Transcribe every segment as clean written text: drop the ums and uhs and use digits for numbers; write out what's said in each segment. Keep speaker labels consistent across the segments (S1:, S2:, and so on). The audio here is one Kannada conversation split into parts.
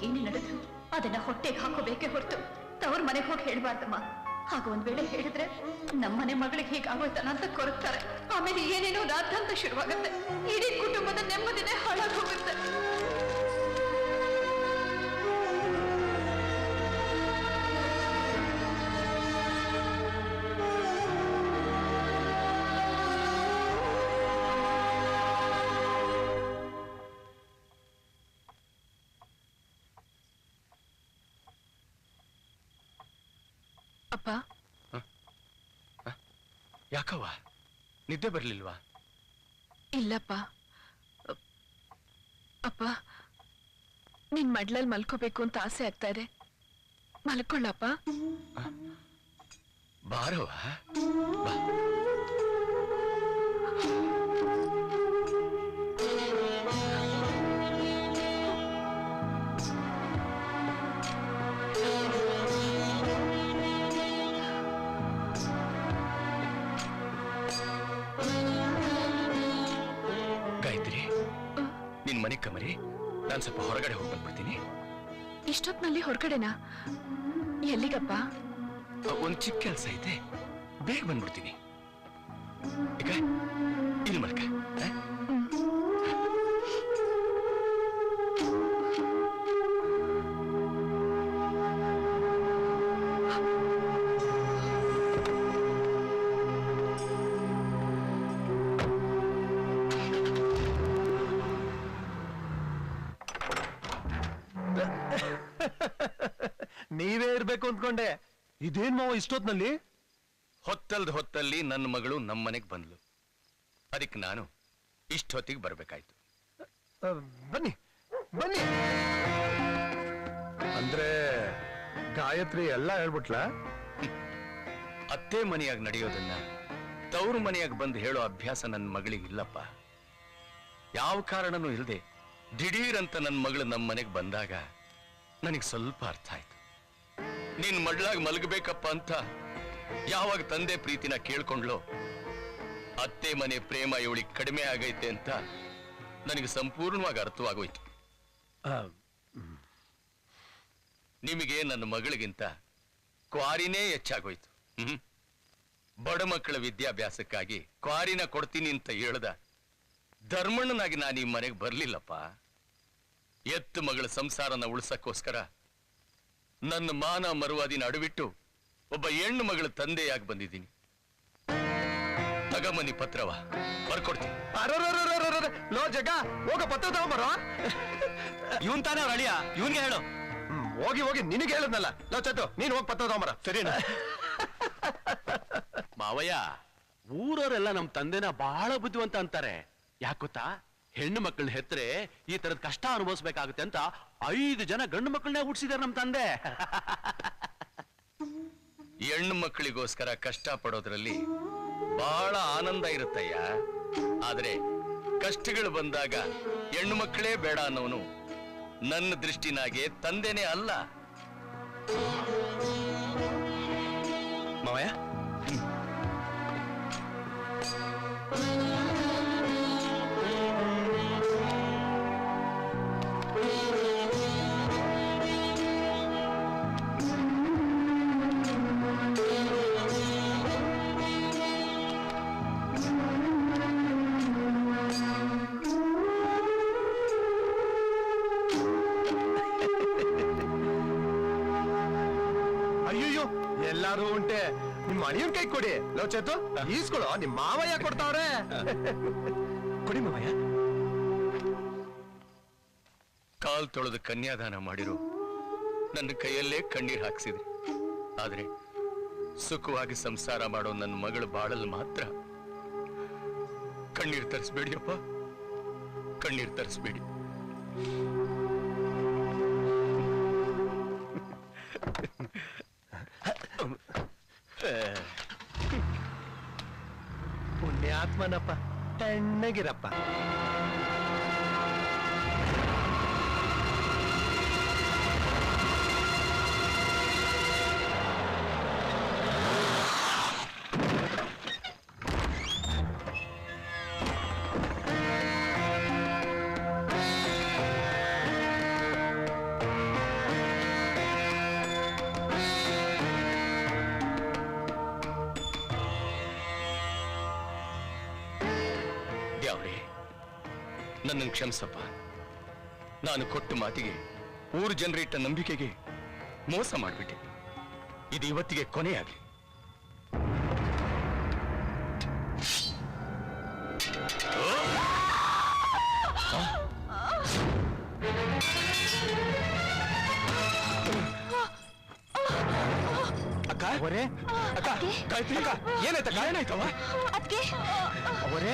S1: ಏನೇ ನಡೆದ್ರು ಅದನ್ನ ಹೊಟ್ಟೆಗೆ ಹಾಕೋಬೇಕೆ ಹೊರತು ತವ್ರ ಮನೆಗೆ ಹೋಗಿ ಹೇಳ್ಬಾರ್ದಮ್ಮ. ಹಾಗ ಒಂದ್ ವೇಳೆ ಹೇಳಿದ್ರೆ ನಮ್ಮನೆ ಮಗಳಿಗೆ ಹೀಗಾಗೋಯ್ತಾನ ಅಂತ ಕೊರಗ್ತಾರೆ. ಆಮೇಲೆ ಏನೇನೋ ರಾದ್ಧಾಂತ ಶುರುವಾಗುತ್ತೆ. ಇಡೀ ಕುಟುಂಬದ ನೆಮ್ಮದಿನೇ ಹಾಳಾಗಿ ಹೋಗುತ್ತೆ.
S2: ಅಪ್ಪ,
S3: ಯಾಕವ್ವ ನಿದ್ದೆ ಬರ್ಲಿಲ್ವಾ?
S2: ಇಲ್ಲಪ್ಪ. ಅಪ್ಪ, ನಿನ್ ಮಡ್ಲಲ್ಲಿ ಮಲ್ಕೋಬೇಕು ಅಂತ ಆಸೆ ಆಗ್ತಾ ಇದೆ. ಮಲ್ಕೊಳ್ಳಪ್ಪ.
S3: ಬಾರವ್ವ ಬಾ. ಗಾಯತ್ರಿ, ನಿನ್ ಮನೆ ಕಮರಿ, ನಾನ್ ಸ್ವಲ್ಪ ಹೊರಗಡೆ ಹೋಗಿ ಬಂದ್ಬಿಡ್ತೀನಿ.
S2: ಇಷ್ಟೊತ್ನಲ್ಲಿ ಹೊರಗಡೆನಾ? ಎಲ್ಲಿಗಪ್ಪ?
S3: ಒಂದ್ ಚಿಕ್ಕ ಕೆಲಸ ಐತೆ, ಬೇಗ ಬಂದ್ಬಿಡ್ತೀನಿ. ಈಗ ಇಲ್ಲಿ ಮಲ್ಕ.
S4: ನೀವೇ ಇರ್ಬೇಕು ಅಂದ್ಕೊಂಡೆ. ಇದೇನ್ ಮಾವ ಇಷ್ಟೊತ್ನಲ್ಲಿ?
S3: ಹೊತ್ತಲ್ಲಿ ನನ್ನ ಮಗಳು ನಮ್ಮನೆಗೆ ಬಂದ್ಲು. ಅದಕ್ಕೆ ನಾನು ಇಷ್ಟೊತ್ತಿಗೆ ಬರ್ಬೇಕಾಯ್ತು.
S4: ಬನ್ನಿ ಬನ್ನಿ. ಅಂದ್ರೆ ಗಾಯತ್ರಿ ಎಲ್ಲ ಹೇಳ್ಬಿಟ್ಲ?
S3: ಅತ್ತೆ ಮನೆಯಾಗಿ ನಡೆಯೋದನ್ನ ತವ್ರ ಮನೆಯಾಗಿ ಬಂದು ಹೇಳೋ ಅಭ್ಯಾಸ ನನ್ನ ಮಗಳಿಗಿಲ್ಲಪ್ಪ. ಯಾವ ಕಾರಣನೂ ಇಲ್ಲದೆ ದಿಢೀರಂತ ನನ್ನ ಮಗಳು ನಮ್ಮ ಮನೆಗೆ ಬಂದಾಗ ನನಗೆ ಸ್ವಲ್ಪ ಅರ್ಥ ಆಯ್ತು. ನೀನ್ ಮಡ್ಲಾಗಿ ಮಲಗಬೇಕಪ್ಪ ಅಂತ ಯಾವಾಗ ತಂದೆ ಪ್ರೀತಿನ ಕೇಳ್ಕೊಂಡ್ಲೋ, ಅತ್ತೆ ಮನೆ ಪ್ರೇಮ ಇವಳಿಗೆ ಕಡಿಮೆ ಆಗೈತೆ ಅಂತ ನನಗೆ ಸಂಪೂರ್ಣವಾಗಿ ಅರ್ಥವಾಗೋಯ್ತು. ನಿಮಗೆ ನನ್ನ ಮಗಳಿಗಿಂತ ಕ್ವಾರಿನೇ ಹೆಚ್ಚಾಗೋಯ್ತು. ಬಡ ಮಕ್ಕಳ ವಿದ್ಯಾಭ್ಯಾಸಕ್ಕಾಗಿ ಕ್ವಾರಿನ ಕೊಡ್ತೀನಿ ಅಂತ ಹೇಳ್ದ ಧರ್ಮಣ್ಣನಾಗಿ ನಾನು ಈ ಮನೆಗೆ ಬರ್ಲಿಲ್ಲಪ್ಪ. ಎತ್ತು ಮಗಳ ಸಂಸಾರನ ಉಳಿಸಕ್ಕೋಸ್ಕರ ನನ್ನ ಮಾನ ಮರುವಾದಿನ ಅಡವಿಟ್ಟು ಒಬ್ಬ ಹೆಣ್ಣು ಮಗಳ ತಂದೆಯಾಗಿ ಬಂದಿದ್ದೀನಿ. ತಗಮನಿ ಪತ್ರವ ಬರ್ಕೊಡ್ತೀನಿ.
S4: ಲೋ ಜಗ, ಹೋಗ ಪತ್ರ ತಗೊಂಬರ.
S3: ಇವನ್ ತಾನೇ ಅವ್ರ ಅಳಿಯ, ಇವನ್ಗೆ ಹೇಳು.
S4: ಹೋಗಿ ಹೋಗಿ ನಿನಗೆ ಹೇಳದ್ನಲ್ಲ. ಲೋ ಚತ್ತು, ನೀನ್ ಹೋಗಿ ಪತ್ರ ತಗೊಂಬರ. ಸರಿನಾ?
S5: ಮಾವಯ್ಯ, ಊರವರೆಲ್ಲ ನಮ್ ತಂದೆನ ಬಹಳ ಬುದ್ಧಿವಂತ ಅಂತಾರೆ. ಯಾಕೆ ಗೊತ್ತಾ? ಹೆಣ್ಣು ಮಕ್ಕಳನ್ನ ಹೆತ್ತರೆ ಈ ತರದ ಕಷ್ಟ ಅನುಭವಿಸ್ಬೇಕಾಗುತ್ತೆ ಅಂತ 5 ಜನ ಗಂಡು ಮಕ್ಕಳನ್ನೇ ಹುಟ್ಟಿಸಿದಾರೆ ನಮ್ ತಂದೆ.
S3: ಹೆಣ್ಣು ಮಕ್ಕಳಿಗೋಸ್ಕರ ಕಷ್ಟ ಪಡೋದ್ರಲ್ಲಿ ಬಹಳ ಆನಂದ ಇರುತ್ತಯ್ಯ. ಆದ್ರೆ ಕಷ್ಟಗಳು ಬಂದಾಗ ಹೆಣ್ಣು ಮಕ್ಕಳೇ ಬೇಡ ಅನ್ನೋನು ನನ್ನ ದೃಷ್ಟಿನಾಗೆ ತಂದೆನೇ ಅಲ್ಲ.
S5: ಮಾವಯ್ಯ,
S4: ಅಯ್ಯೋ, ಎಲ್ಲಾರು ಉಂಟೆ. ನಿಮ್ ಅಳಿಯನ್ ಕೈ ಕೊಡಿ. ಲೋ ಚತ್ತು, ಈಸ್ಕೊಳು. ನಿಮ್ ಮಾವಯ್ಯ ಕೊಡ್ತಾವ್ರೆ.
S5: ಕೊಡಿ ಮಾವಯ್ಯ.
S3: ಕಾಲ್ ತೊಳೆದು ಕನ್ಯಾದಾನ ಮಾಡಿರು ನನ್ನ ಕೈಯಲ್ಲೇ ಕಣ್ಣೀರ್ ಹಾಕ್ಸಿದ್ರಿ. ಆದ್ರೆ ಸುಖವಾಗಿ ಸಂಸಾರ ಮಾಡೋ ನನ್ನ ಮಗಳು ಬಾಳಲ್ ಮಾತ್ರ ಕಣ್ಣೀರ್ ತರಿಸ್ಬೇಡಿಯಪ್ಪ, ಕಣ್ಣೀರ್ ತರಿಸ್ಬೇಡಿ.
S4: ಪುಣ್ಯಾತ್ಮನಪ್ಪ, ತಣ್ಣಗಿರಪ್ಪ.
S3: ನನ್ನನ್ನು ಕ್ಷಮಿಸಪ್ಪ. ನಾನು ಕೊಟ್ಟ ಮಾತಿಗೆ, ಊರು ಜನರಿಟ್ಟ ನಂಬಿಕೆಗೆ ಮೋಸ ಮಾಡಿಬಿಟ್ಟೆ. ಇದು ಇವತ್ತಿಗೆ ಕೊನೆಯಾಗಲಿ.
S4: ಅಕ್ಕ ಅವರೇ, ಅಕ್ಕ ಗಾಯತ್ರಿ ಅಕ್ಕ, ಏನಾಯ್ತಕ್ಕ? ಏನಾಯ್ತವ
S1: ಅದಕ್ಕೆ
S4: ಅವರೇ?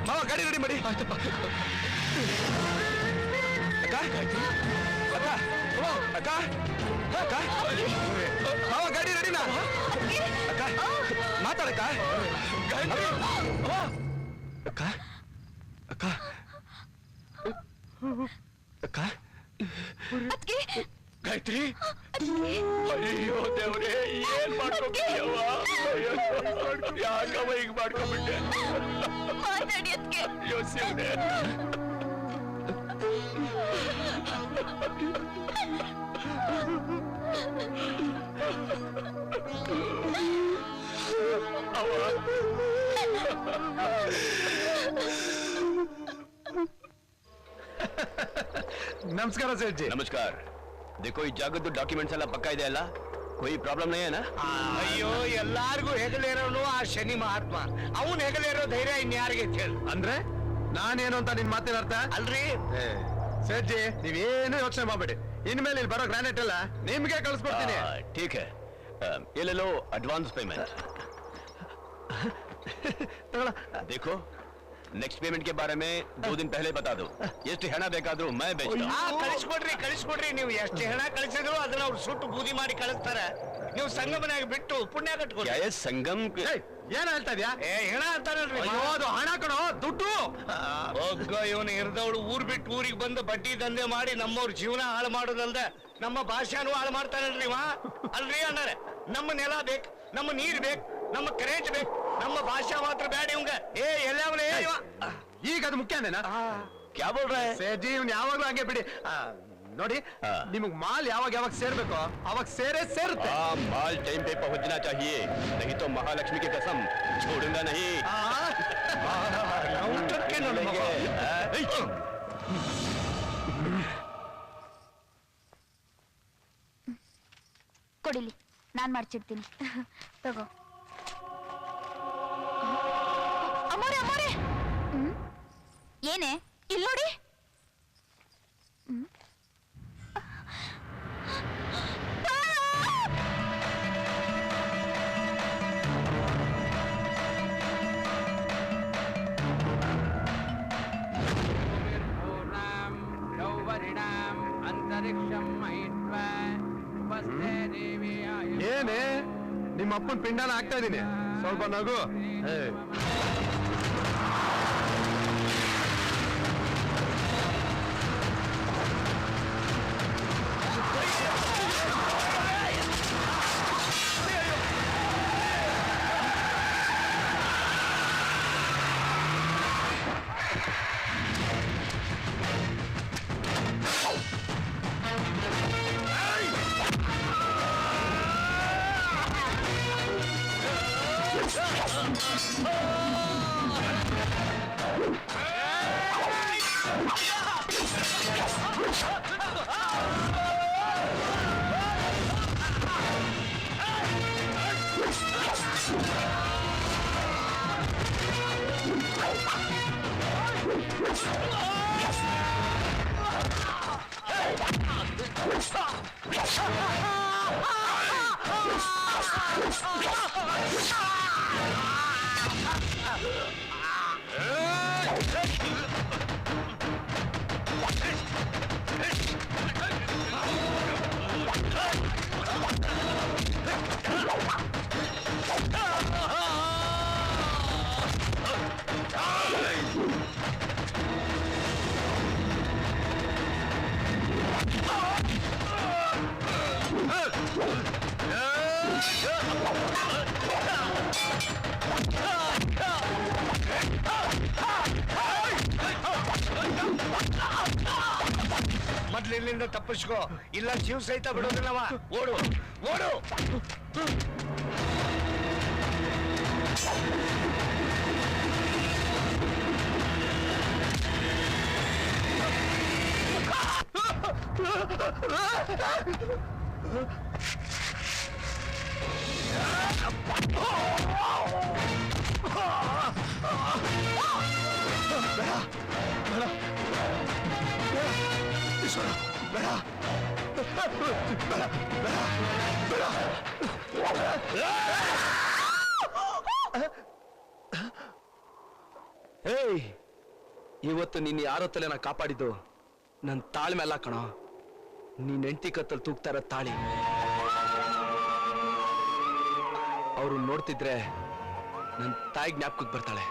S4: ಮಾವ ಗಾಡಿ ರೆಡಿ ಮಾಡಿ. ಆಯ್ತಪ್ಪ. ಅಕ್ಕ ಗಾಯತ್ರಿ ಅಕ್ಕ, ಓ, ಅಕ್ಕ ಅಕ್ಕ, ಮಾವ ಗಾಡಿ ರೆಡಿನಾ? ಅಕ್ಕ ಮಾತಾಡಕ್ಕ. ಗಾಯತ್ರಿ ಅಕ್ಕ ಅಕ್ಕ ಅಕ್ಕ ಗಾಯತ್ರಿ, ಅಯ್ಯೋ ದೇವ್ರೆ, ಏನ್ ಮಾಡ್ಕೊಂಡ್ಬಿಟ್ಟಿಯವ್ವ? ಯಾಕವ ಈಗ ಮಾಡ್ಕೊಂಡ್ಬಿಟ್ಟೆ? ಅಯ್ಯೋ ಶಿವನೇ. ನಮಸ್ಕಾರ ಸೇಠ್ ಜಿ.
S5: ನಮಸ್ಕಾರ. देखो ಈ ಜಾಗದ್ದು ಡಾಕ್ಯುಮೆಂಟ್ಸ್ ಎಲ್ಲ ಪಕ್ಕ ಇದೆ ಅಲ್ಲ? कोई ಪ್ರಾಬ್ಲಮ್ नहीं है ना?
S6: ಅಯ್ಯೋ, ಎಲ್ಲಾರ್ಗು ಹೆಗಲೇರೋನು ಆ ಶನಿ ಮಹಾತ್ಮ. ಅವನ್ ಹೆಗಲೇರೋ ಧೈರ್ಯ ಇನ್ಯಾರಿಗೆ ಹೇಳು.
S4: ಅಂದ್ರೆ ನಾನೇನು ಅಂತ ನಿನ್ ಮಾತಿನ ಅರ್ಥ?
S6: ಅಲ್ರಿ,
S4: ಸೇಠ್ ಜಿ, ನೀವೇನು ಯೋಚನೆ ಮಾಡ್ಬೇಡಿ. ಇನ್ಮೇಲೆ ಇಲ್ಲಿ ಬರೋ ಗ್ರಾನೈಟ್ ಎಲ್ಲ ನಿಮ್ಗೆ ಕಳಿಸ್ಕೊಡ್ತೀನಿ.
S5: ठीक है. ये ले लो एडवांस पेमेंट. देखो, नेक्स्ट पेमेंट के बारे में 2 दिन पहले बता दो. ಎಷ್ಟು ಹಣ ಬೇಕಾದ್ರೂ मैं बेचता हूं.
S6: ಕಳಿಸ್ಕೊಡ್ರಿ. ನೀವು ಎಷ್ಟು ಹಣ ಕಳಿಸಿದ್ರು ಅದನ್ನ ಅವ್ರು ಸುಟ್ಟು ಬೂದಿ ಮಾಡಿ ಕಳಿಸ್ತಾರ. ನೀವು ಸಂಗಮನಾಗ ಬಿಟ್ಟು ಪುಣ್ಯ ಕಟ್ಕೊಡಿ.
S5: क्या ये संगम
S4: ಏನ್ ಹೇಳ್ತಾ ಇದ್ಯಾ?
S6: ಹೆಣ ಅಂತಾರಲ್ರಿ.
S4: ಅಯ್ಯೋ, ಅದು ಹಣ ಕಣೋ, ದುಡ್ಡು.
S6: ಒಗ್ಗ ಇವನು ಇರ್ದವಳು ಊರ್ ಬಿಟ್ಟು ಊರಿಗೆ ಬಂದು ಬಡ್ಡಿ ದಂಧೆ ಮಾಡಿ ನಮ್ಮವ್ರ ಜೀವನ ಹಾಳು ಮಾಡೋದಲ್ದ ನಮ್ಮ ಭಾಷಾನು ಹಾಳು ಮಾಡ್ತಾನಲ್ರಿ ಇವ. ಅಲ್ರಿ ಅಣ್ಣಾರೆ, ನಮ್ಮ ನೆಲ ಬೇಕು, ನಮ್ಮ ನೀರ್ ಬೇಕು, ನಮ್ಮ ಕರೆಂಟ್ ಬೇಕು, ನಮ್ಮ ಭಾಷಾ ಮಾತ್ರ ಬೇಡ ಇವಂಗ. ಎಲ್ಲವನೇ
S4: ಈಗ ಅದು ಮುಖ್ಯನೇನಾ?
S5: क्या बोल रहा है?
S4: ಸೇಠ್ ಜಿ, ಇವ್ನು ಯಾವಾಗ್ಲೂ ಹಂಗೆ ಬಿಡಿ. ನೋಡಿ, ನಿಮಗ್ ಮಾಲ್ ಯಾವಾಗ ಸೇರ್ಬೇಕೋ ಅವಾಗ ಸೇರುತ್ತೆ.
S5: माल टाइम पे पहुंचना चाहिए, नहीं तो महालक्ष्मी की कसम छोड़ूंगा नहीं.
S7: ಕೊಡಿಲಿ, ನಾನ್ ಮಾಡ್ಸಿಡ್ತೀನಿ. ತಗೋ. ಅಮ್ಮೋರೆ, ಅಮ್ಮೋರೆ, ಏನೇ ಇಲ್ಲಿ ನೋಡಿ.
S4: ಏನೇ, ನಿಮ್ಮ ಅಪ್ಪನ ಪಿಂಡಾನ ಹಾಕ್ತಾ ಇದೀನಿ, ಸ್ವಲ್ಪ ನಗು.
S6: ಮೊದ್ಲಿಲ್ಲಿಂದ ತಪ್ಪಿಸ್ಕೋ, ಇಲ್ಲ ಜೀವ ಸಹಿತ ಬಿಡೋದಿಲ್ಲವ. ಓಡು ಓಡು.
S4: ಈಶ್ವರ ಬೇಡ ಬೇಡ ಬೇಡ
S8: ಏಯ್, ಇವತ್ತು ನೀನ್ ಯಾರ ತಲೆನ ಕಾಪಾಡಿದ್ದು ನನ್ ತಾಳ್ಮೆ ಅಲ್ಲ ಕಣೋ, ನೀನ್ ಹೆಂಡತಿ ಕತ್ತಲ್ ತೂಗ್ತಾ ಇರೋ ತಾಳಿ. ಅವ್ರು ನೋಡ್ತಿದ್ರೆ ನನ್ ತಾಯಿ ಜ್ಞಾಪಕಕ್ಕೆ ಬರ್ತಾಳೆ.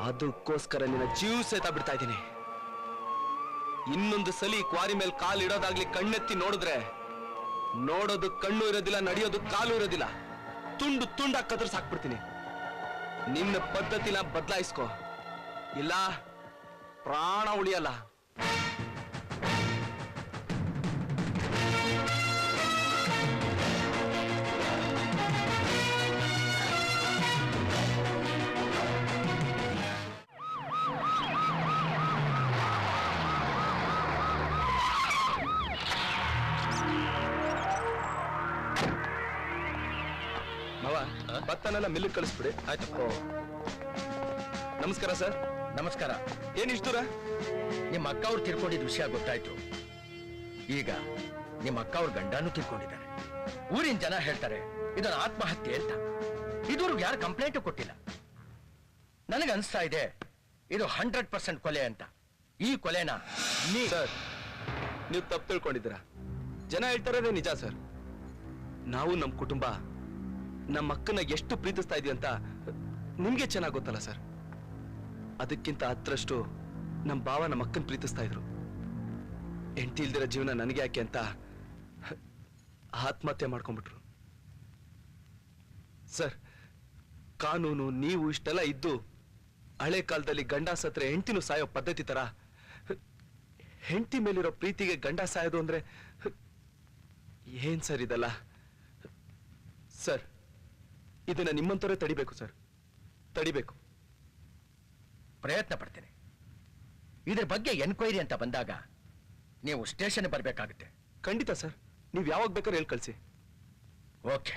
S8: ಅದಕ್ಕೋಸ್ಕರ ನಿನ್ನ ಜೀವ ಸೇತ ಬಿಡ್ತಾ ಇದ್ದೀನಿ. ಇನ್ನೊಂದು ಸಲಿ ಕ್ವಾರಿ ಮೇಲೆ ಕಾಲು ಇಡೋದಾಗ್ಲಿ ಕಣ್ಣೆತ್ತಿ ನೋಡಿದ್ರೆ ನೋಡೋದು ಕಣ್ಣು ಇರೋದಿಲ್ಲ, ನಡೆಯೋದು ಕಾಲು ಇರೋದಿಲ್ಲ. ತುಂಡು ತುಂಡಾಗಿ ಕತ್ತರಿಸಿ ಹಾಕ್ಬಿಡ್ತೀನಿ. ನಿನ್ನ ಪದ್ಧತಿನ ಬದಲಾಯಿಸ್ಕೋ, ಇಲ್ಲ ಪ್ರಾಣ ಉಳಿಯಲ್ಲ. ಮಾವ, ಭತ್ತನೆಲ್ಲ ಮಿಲ್ಲಿಗೆ ಕಳಿಸ್ಬಿಡಿ.
S3: ಆಯ್ತು.
S8: ನಮಸ್ಕಾರ ಸರ್.
S3: ನಮಸ್ಕಾರ.
S8: ಏನ್ ಇಷ್ಟು ದೂರ?
S3: ನಿಮ್ಮ ಅಕ್ಕ ಅವ್ರು ತಿರ್ಕೊಂಡಿದ್ದ ವಿಷಯ ಗೊತ್ತಾಯ್ತು. ಈಗ ನಿಮ್ಮ ಅಕ್ಕ ಅವ್ರ ಗಂಡನೂ ತಿರ್ಕೊಂಡಿದ್ದಾರೆ. ಊರಿನ ಜನ ಹೇಳ್ತಾರೆ ಇದನ್ನ ಆತ್ಮಹತ್ಯೆ ಅಂತ. ಇದುವರೆಗೂ ಯಾರು ಕಂಪ್ಲೇಂಟು ಕೊಟ್ಟಿಲ್ಲ. ನನಗೆ ಅನಿಸ್ತಾ ಇದೆ ಇದು 100% ಕೊಲೆ ಅಂತ. ಈ ಕೊಲೆನ
S8: ಸರ್, ನೀವು ತಪ್ಪು ತಿಳ್ಕೊಂಡಿದ್ದೀರಾ. ಜನ ಹೇಳ್ತಾರದೇ ನಿಜ ಸರ್. ನಾವು ನಮ್ಮ ಕುಟುಂಬ ನಮ್ಮ ಅಕ್ಕನ ಎಷ್ಟು ಪ್ರೀತಿಸ್ತಾ ಇದೀವಿ ಅಂತ ನಿಮ್ಗೆ ಚೆನ್ನಾಗಿ ಗೊತ್ತಲ್ಲ ಸರ್. ಅದಕ್ಕಿಂತ 10ರಷ್ಟು ನಮ್ಮ ಭಾವ ನಮ್ಮ ಅಕ್ಕನ ಪ್ರೀತಿಸ್ತಾ ಇದ್ರು. ಹೆಂಡತಿ ಇಲ್ದಿರೋ ಜೀವನ ನನಗೆ ಯಾಕೆ ಅಂತ ಆತ್ಮಹತ್ಯೆ ಮಾಡ್ಕೊಂಡ್ಬಿಟ್ರು ಸರ್. ಕಾನೂನು ನೀವು ಇಷ್ಟೆಲ್ಲ ಇದ್ದು ಹಳೆ ಕಾಲದಲ್ಲಿ ಗಂಡ ಸತ್ರೆ ಹೆಂಡತಿನೂ ಸಾಯೋ ಪದ್ಧತಿ ತರ ಹೆಂಡತಿ ಮೇಲಿರೋ ಪ್ರೀತಿಗೆ ಗಂಡ ಸಾಯೋದು ಅಂದ್ರೆ ಏನ್ ಸರ್ ಇದಲ್ಲ? ಸರ್, ಇದನ್ನ ನಿಮ್ಮಂತವರೇ ತಡಿಬೇಕು ಸರ್, ತಡಿಬೇಕು.
S3: ಪ್ರಯತ್ನ ಪಡ್ತೇನೆ. ಇದ್ರ ಬಗ್ಗೆ ಎನ್ಕ್ವೈರಿ ಅಂತ ಬಂದಾಗ ನೀವು ಸ್ಟೇಷನ್ ಬರಬೇಕಾಗುತ್ತೆ.
S8: ಖಂಡಿತ ಸರ್, ನೀವು ಯಾವಾಗ ಬೇಕಾದ್ರೆ ಹೇಳಿ ಕಳಿಸಿ.
S3: ಓಕೆ.